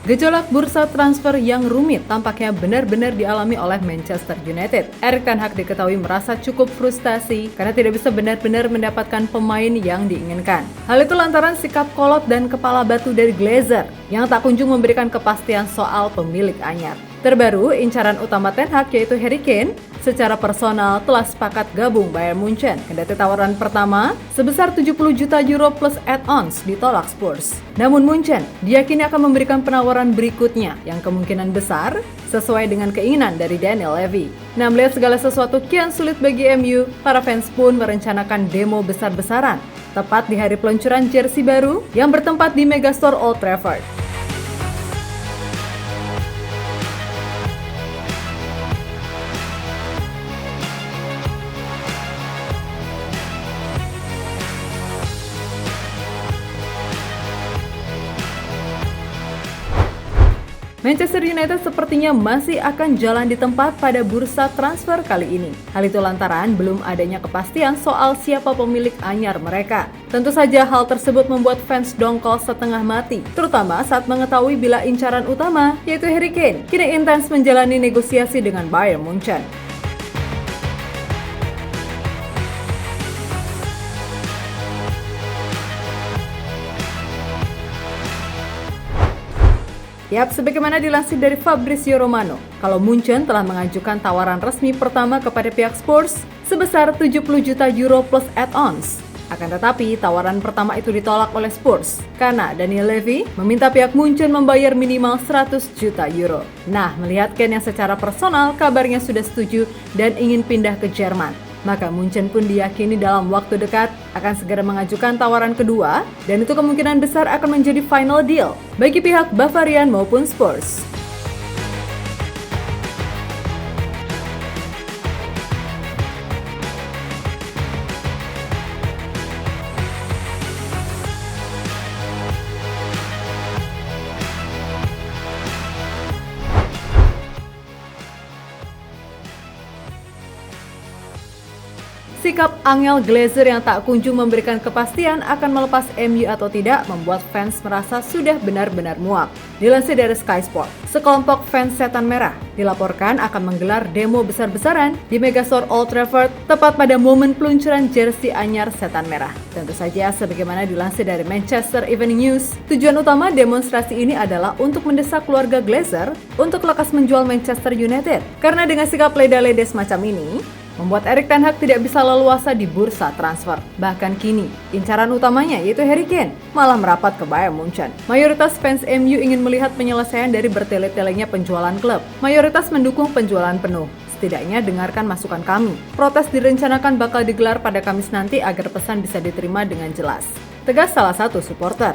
Gejolak bursa transfer yang rumit tampaknya benar-benar dialami oleh Manchester United. Erik ten Hag diketahui merasa cukup frustasi karena tidak bisa benar-benar mendapatkan pemain yang diinginkan. Hal itu lantaran sikap kolot dan kepala batu dari Glazer yang tak kunjung memberikan kepastian soal pemilik anyar. Terbaru, incaran utama Ten Hag yaitu Harry Kane secara personal telah sepakat gabung Bayern Munchen. Kendati tawaran pertama sebesar 70 juta euro plus add-ons ditolak Spurs. Namun Munchen diyakini akan memberikan penawaran berikutnya yang kemungkinan besar sesuai dengan keinginan dari Daniel Levy. Nah, melihat segala sesuatu kian sulit bagi MU, para fans pun merencanakan demo besar-besaran tepat di hari peluncuran jersey baru yang bertempat di Megastore Old Trafford. Manchester United sepertinya masih akan jalan di tempat pada bursa transfer kali ini. Hal itu lantaran belum adanya kepastian soal siapa pemilik anyar mereka. Tentu saja hal tersebut membuat fans dongkol setengah mati, terutama saat mengetahui bila incaran utama, yaitu Harry Kane, kini intens menjalani negosiasi dengan Bayern Munchen. Yap, sebagaimana dilansir dari Fabrizio Romano, kalau Munchen telah mengajukan tawaran resmi pertama kepada pihak Spurs sebesar 70 juta euro plus add-ons. Akan tetapi, tawaran pertama itu ditolak oleh Spurs karena Daniel Levy meminta pihak Munchen membayar minimal 100 juta euro. Nah, melihat Kane yang secara personal kabarnya sudah setuju dan ingin pindah ke Jerman, maka Munchen pun diyakini dalam waktu dekat akan segera mengajukan tawaran kedua dan itu kemungkinan besar akan menjadi final deal bagi pihak Bavarian maupun Spurs. Sikap Angel Glazer yang tak kunjung memberikan kepastian akan melepas MU atau tidak membuat fans merasa sudah benar-benar muak. Dilansir dari Sky Sport, sekelompok fans Setan Merah dilaporkan akan menggelar demo besar-besaran di Megastore Old Trafford tepat pada momen peluncuran jersey anyar Setan Merah. Tentu saja sebagaimana dilansir dari Manchester Evening News, tujuan utama demonstrasi ini adalah untuk mendesak keluarga Glazer untuk lekas menjual Manchester United. Karena dengan sikap leda-lede semacam ini, membuat Erik ten Hag tidak bisa leluasa di bursa transfer. Bahkan kini, incaran utamanya yaitu Harry Kane malah merapat ke Bayern Munchen. Mayoritas fans MU ingin melihat penyelesaian dari bertele-telenya penjualan klub. Mayoritas mendukung penjualan penuh. Setidaknya dengarkan masukan kami. Protes direncanakan bakal digelar pada Kamis nanti agar pesan bisa diterima dengan jelas. Tegas salah satu supporter.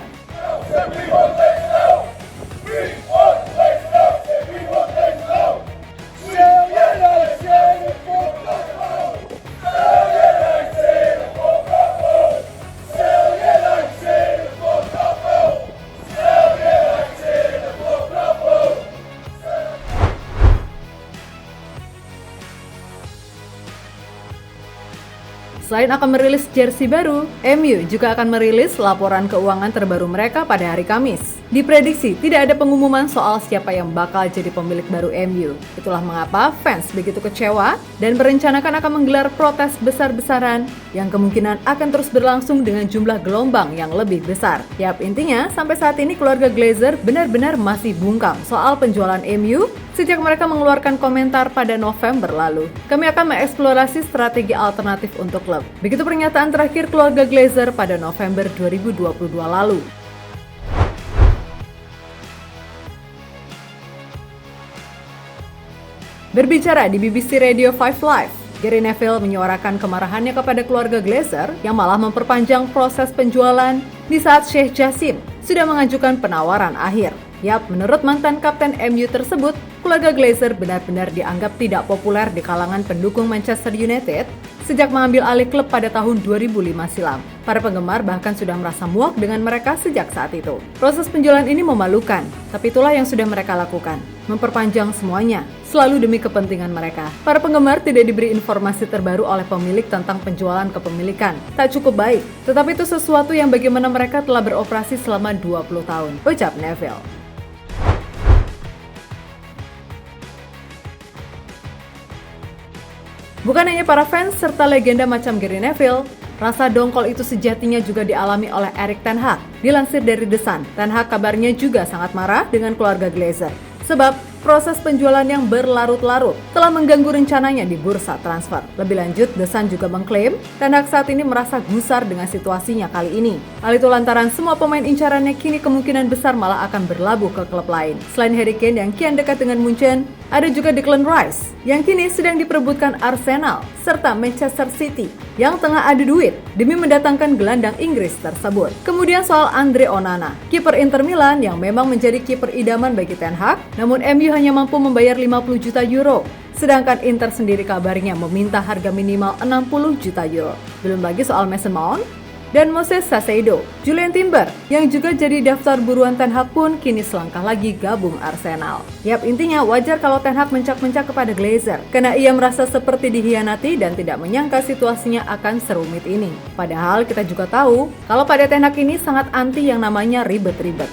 Selain akan merilis jersey baru, MU juga akan merilis laporan keuangan terbaru mereka pada hari Kamis. Diprediksi tidak ada pengumuman soal siapa yang bakal jadi pemilik baru MU. Itulah mengapa fans begitu kecewa dan berencanakan akan menggelar protes besar-besaran yang kemungkinan akan terus berlangsung dengan jumlah gelombang yang lebih besar. Yap, intinya sampai saat ini keluarga Glazer benar-benar masih bungkam soal penjualan MU sejak mereka mengeluarkan komentar pada November lalu. Kami akan mengeksplorasi strategi alternatif untuk klub. Begitu pernyataan terakhir keluarga Glazer pada November 2022 lalu. Berbicara di BBC Radio 5 Live, Gary Neville menyuarakan kemarahannya kepada keluarga Glazer yang malah memperpanjang proses penjualan di saat Sheikh Jassim sudah mengajukan penawaran akhir. Yap, menurut mantan kapten MU tersebut, keluarga Glazer benar-benar dianggap tidak populer di kalangan pendukung Manchester United sejak mengambil alih klub pada tahun 2005 silam. Para penggemar bahkan sudah merasa muak dengan mereka sejak saat itu. Proses penjualan ini memalukan, tapi itulah yang sudah mereka lakukan. Memperpanjang semuanya, selalu demi kepentingan mereka. Para penggemar tidak diberi informasi terbaru oleh pemilik tentang penjualan kepemilikan. Tak cukup baik, tetapi itu sesuatu yang bagaimana mereka telah beroperasi selama 20 tahun, ucap Neville. Bukan hanya para fans serta legenda macam Gary Neville, rasa dongkol itu sejatinya juga dialami oleh Erik ten Hag. Dilansir dari The Sun, Ten Hag kabarnya juga sangat marah dengan keluarga Glazer. Sebab proses penjualan yang berlarut-larut telah mengganggu rencananya di bursa transfer. Lebih lanjut, The Sun juga mengklaim Ten Hag saat ini merasa gusar dengan situasinya kali ini. Hal itu lantaran semua pemain incarannya kini kemungkinan besar malah akan berlabuh ke klub lain. Selain Harry Kane yang kian dekat dengan Munchen, ada juga Declan Rice yang kini sedang diperebutkan Arsenal serta Manchester City yang tengah adu duit demi mendatangkan gelandang Inggris tersebut. Kemudian soal Andre Onana, kiper Inter Milan yang memang menjadi kiper idaman bagi Ten Hag, namun MU hanya mampu membayar 50 juta euro. Sedangkan Inter sendiri kabarnya meminta harga minimal 60 juta euro. Belum lagi soal Mason Mount dan Moses Caicedo. Julian Timber yang juga jadi daftar buruan Ten Hag pun kini selangkah lagi gabung Arsenal. Yap, intinya wajar kalau Ten Hag mencak-mencak kepada Glazer karena ia merasa seperti dihianati dan tidak menyangka situasinya akan serumit ini. Padahal kita juga tahu kalau pada Ten Hag ini sangat anti yang namanya ribet-ribet.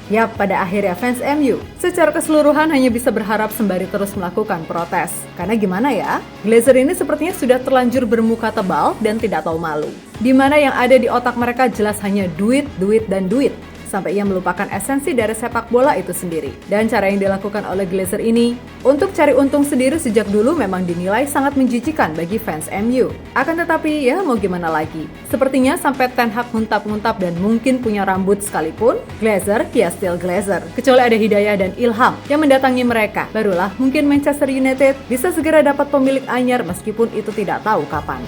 Yap, pada akhirnya fans MU secara keseluruhan hanya bisa berharap sembari terus melakukan protes. Karena gimana ya, Glazer ini sepertinya sudah terlanjur bermuka tebal dan tidak tahu malu. Di mana yang ada di otak mereka jelas hanya duit, duit, dan duit. Sampai ia melupakan esensi dari sepak bola itu sendiri. Dan cara yang dilakukan oleh Glazer ini untuk cari untung sendiri sejak dulu memang dinilai sangat menjijikan bagi fans MU. Akan tetapi ya mau gimana lagi. Sepertinya sampai Ten Hag nguntap-nguntap dan mungkin punya rambut sekalipun, Glazer ya still Glazer. Kecuali ada hidayah dan ilham yang mendatangi mereka. Barulah mungkin Manchester United bisa segera dapat pemilik anyar meskipun itu tidak tahu kapan.